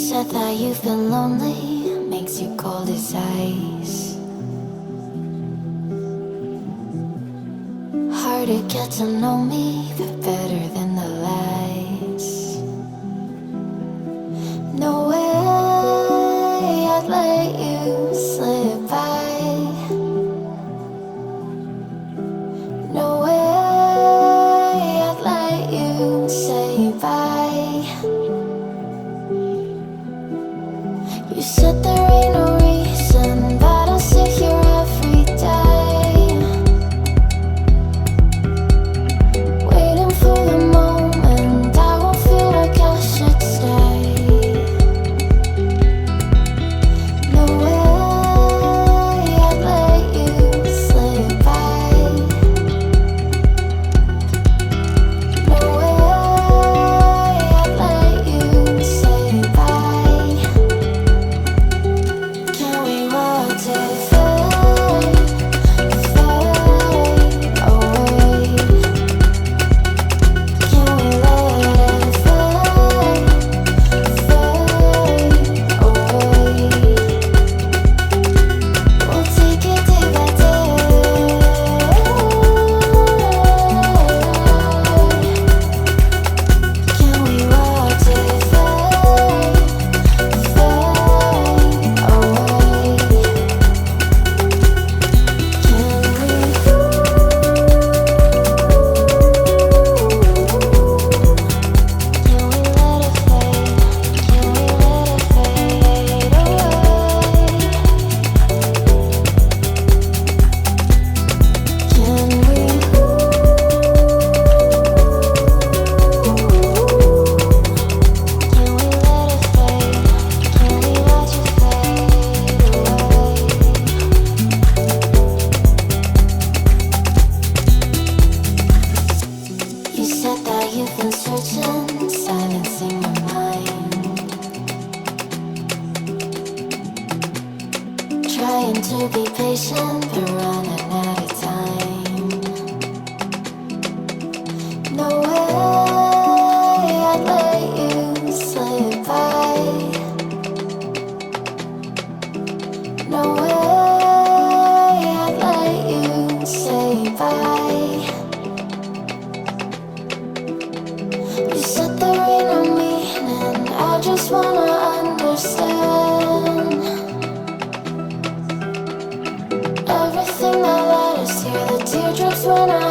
said that you've been lonely, makes you cold as ice. Hard to get to know me, but better than the lies. No way I'd let you slip by. No way I'd let you say bye. You said there ain't no reason, but I'll sit here every day, waiting for the moment I won't feel like I should stay. No way I'd let you slip by. No way I'd let you say bye. Can we watch it fade, fade away? Can we let it fade, fade away? We'll take it day by day. Can we watch it fade, fade away? Can we let it fade? Can we let it fade away? Can we let it fade? Can we watch it fade away? You said that you've been searching, silencing your mind, trying to be patient, but running out of time. No way I'd let you slip by. No way I'd let you say bye. You said there ain't no meaning, I just wanna understand everything that led us here, the teardrops when I